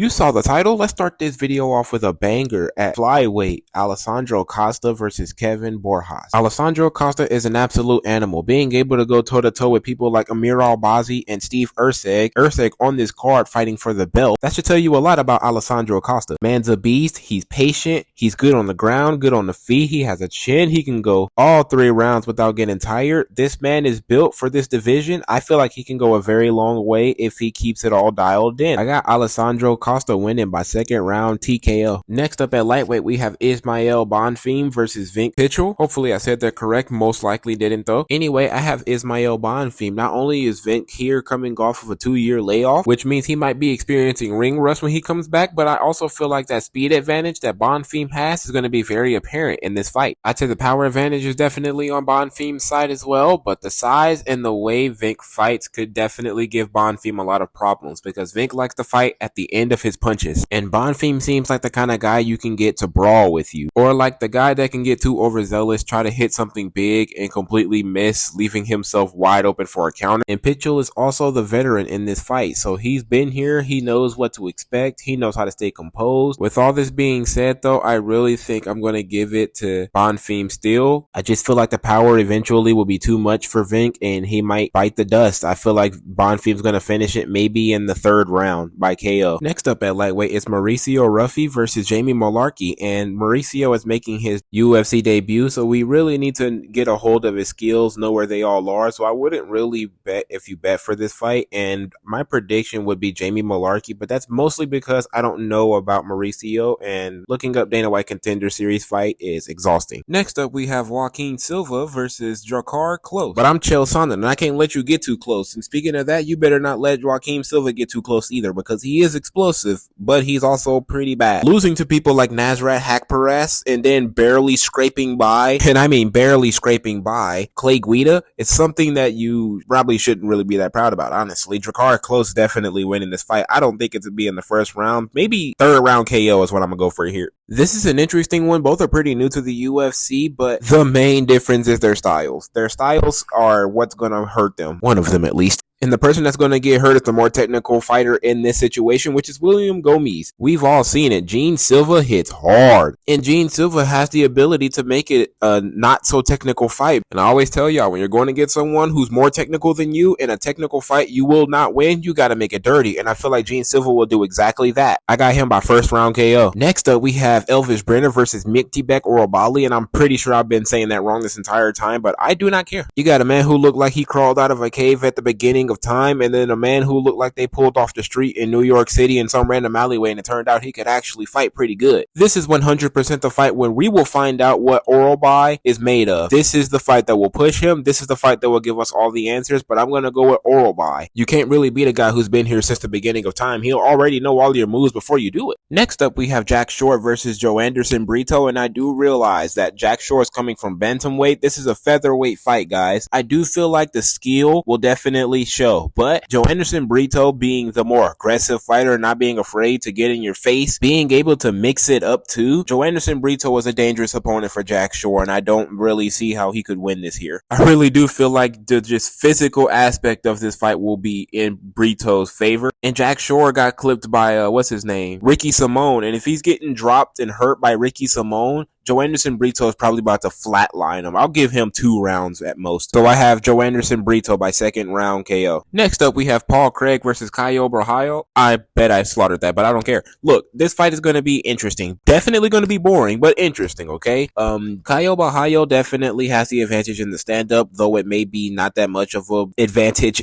You saw the title. Let's start this video off with a banger at flyweight. Alessandro Costa versus Kevin Borjas. Alessandro Costa is an absolute animal, being able to go toe-to-toe with people like Amir Albazi and Steve Erceg on this card fighting for the belt. That should tell you a lot about Alessandro Costa. Man's a beast. He's patient. He's good on the ground, good on the feet. He has a chin. He can go all 3 rounds without getting tired. This man is built for this division. I feel like he can go a very long way if he keeps it all dialed in. I got Alessandro Costa winning by 2nd round TKO. Next up at lightweight, we have Ismael Bonfim versus Vink Pichel. Hopefully I said that correct. Most likely didn't though. Anyway, I have Ismael Bonfim. Not only is Vink here coming off of a 2-year layoff, which means he might be experiencing ring rust when he comes back, but I also feel like that speed advantage that Bonfim has is going to be very apparent in this fight. I'd say the power advantage is definitely on Bonfim's side as well, but the size and the way Vink fights could definitely give Bonfim a lot of problems because Vink likes to fight at the end of his punches, and Bonfim seems like the kind of guy you can get to brawl with you, or like the guy that can get too overzealous, try to hit something big and completely miss, leaving himself wide open for a counter. And Pichel is also the veteran in this fight, so he's been here, he knows what to expect, he knows how to stay composed. With all this being said though, I really think I'm going to give it to Bonfim still. I just feel like the power eventually will be too much for Vink and he might bite the dust. I feel like Bonfim's going to finish it maybe in the 3rd round by KO. Next up at lightweight is Mauricio Ruffy versus Jamie Mullarkey, and Mauricio is making his UFC debut, so we really need to get a hold of his skills, know where they all are. So I wouldn't really bet if you bet for this fight, and my prediction would be Jamie Mullarkey, but that's mostly because I don't know about Mauricio, and looking up Dana White Contender Series fight is exhausting. Next up we have Joaquin Silva versus Drakkar Klose, but I'm Chael Sonnen and I can't let you get too close, and speaking of that, you better not let Joaquin Silva get too close either, because he is explosive, but he's also pretty bad. Losing to people like Nasrat Haqparast and then barely scraping by, and I mean barely scraping by, Clay Guida, it's something that you probably shouldn't really be that proud about, honestly. Drakkar Klose definitely winning this fight. I don't think it's to be in the 1st round. Maybe 3rd round KO is what I'm gonna go for here. This is an interesting one. Both are pretty new to the UFC, but the main difference is their styles. Their styles are what's gonna hurt them. One of them at least. And the person that's going to get hurt is the more technical fighter in this situation, which is William Gomis. We've all seen it. Gene Silva hits hard. And Gene Silva has the ability to make it a not so technical fight. And I always tell y'all, when you're going to get someone who's more technical than you in a technical fight, you will not win. You got to make it dirty. And I feel like Gene Silva will do exactly that. I got him by 1st round KO. Next up, we have Elvis Brenner versus Miktibek Orobali. And I'm pretty sure I've been saying that wrong this entire time, but I do not care. You got a man who looked like he crawled out of a cave at the beginning of time, and then a man who looked like they pulled off the street in New York City in some random alleyway, and it turned out he could actually fight pretty good. This is 100% the fight when we will find out what Orobali is made of. This is the fight that will push him. This is the fight that will give us all the answers, but I'm going to go with Orobali. You can't really beat a guy who's been here since the beginning of time. He'll already know all your moves before you do it. Next up, we have Jack Shore versus Joanderson Brito, and I do realize that Jack Shore is coming from bantamweight. This is a featherweight fight, guys. I do feel like the skill will definitely show, but Joanderson Brito being the more aggressive fighter, not being afraid to get in your face, being able to mix it up too, Joanderson Brito was a dangerous opponent for Jack Shore, and I don't really see how he could win this here. I really do feel like the just physical aspect of this fight will be in Brito's favor, and Jack Shore got clipped by, what's his name? Ricky Simone, and if he's getting dropped and hurt by Ricky Simone, Joanderson Brito is probably about to flatline him. I'll give him 2 rounds at most. So I have Joanderson Brito by 2nd round KO. Next up, we have Paul Craig versus Caio Borralho. I bet I slaughtered that, but I don't care. Look, this fight is going to be interesting. Definitely going to be boring, but interesting, okay? Caio Borralho definitely has the advantage in the stand-up, though it may be not that much of an advantage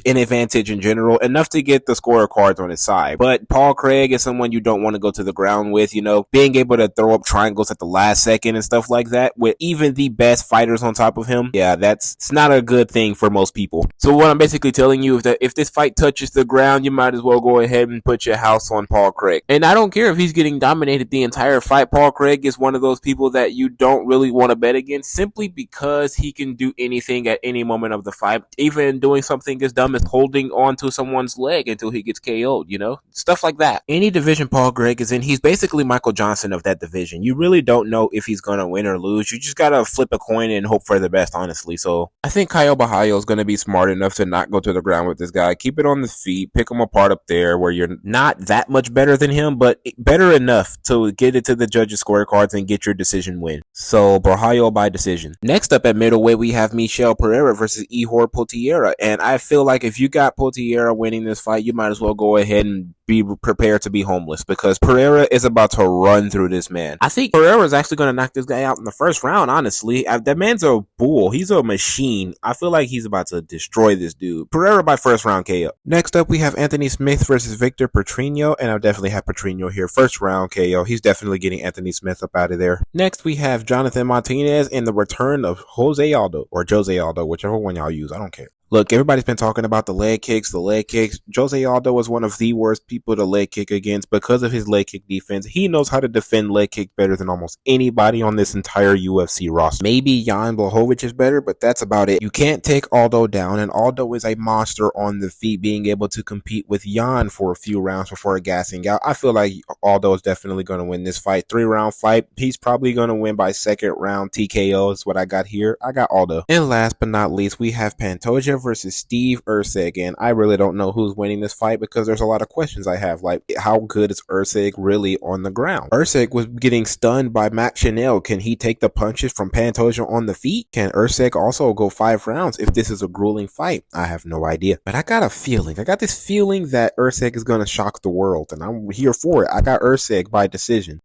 in general, enough to get the scorecards on his side. But Paul Craig is someone you don't want to go to the ground with, you know, being able to throw up triangles at the last second and stuff like that with even the best fighters on top of him. Yeah, it's not a good thing for most people. So what I'm basically telling you is that if this fight touches the ground, you might as well go ahead and put your house on Paul Craig. And I don't care if he's getting dominated the entire fight. Paul Craig is one of those people that you don't really want to bet against simply because he can do anything at any moment of the fight, even doing something as dumb as holding on to someone's leg until he gets KO'd, you know? Stuff like that. Any division Paul Craig is in, he's basically Michael Johnson of that division. You really don't know if he's going to win or lose. You just got to flip a coin and hope for the best, honestly. So I think Caio Borralho is going to be smart enough to not go to the ground with this guy. Keep it on the feet, pick him apart up there where you're not that much better than him, but better enough to get it to the judges' scorecards and get your decision win. So Borralho by decision. Next up at middleweight, we have Michel Pereira versus Ihor Potieria. And I feel like if you got Potieria winning this fight, you might as well go ahead and be prepared to be homeless because Pereira is about to run through this man. I think Pereira is actually going to knock this guy out in the first round, honestly. That man's a bull. He's a machine. I feel like he's about to destroy this dude. Pereira by first round KO. Next up, we have Anthony Smith versus Victor Petrino, and I'll definitely have Petrino here. First round KO. He's definitely getting Anthony Smith up out of there. Next, we have Jonathan Martinez and the return of Jose Aldo, or Jose Aldo, whichever one y'all use. I don't care. Look, everybody's been talking about the leg kicks. Jose Aldo was one of the worst people to leg kick against because of his leg kick defense. He knows how to defend leg kick better than almost anybody on this entire UFC roster. Maybe Jan Blachowicz is better, but that's about it. You can't take Aldo down, and Aldo is a monster on the feet, being able to compete with Jan for a few rounds before gassing out. I feel like Aldo is definitely going to win this fight. 3-round fight. He's probably going to win by second round TKO is what I got here. I got Aldo. And last but not least, we have Pantoja versus Steve Erceg, and I really don't know who's winning this fight because there's a lot of questions I have, like how good is Erceg really on the ground? Erceg was getting stunned by Matt Chanel. Can he take the punches from Pantoja on the feet? Can Erceg also go 5 rounds if this is a grueling fight? I have no idea, but I got this feeling that Erceg is going to shock the world, and I'm here for it. I got Erceg by decision.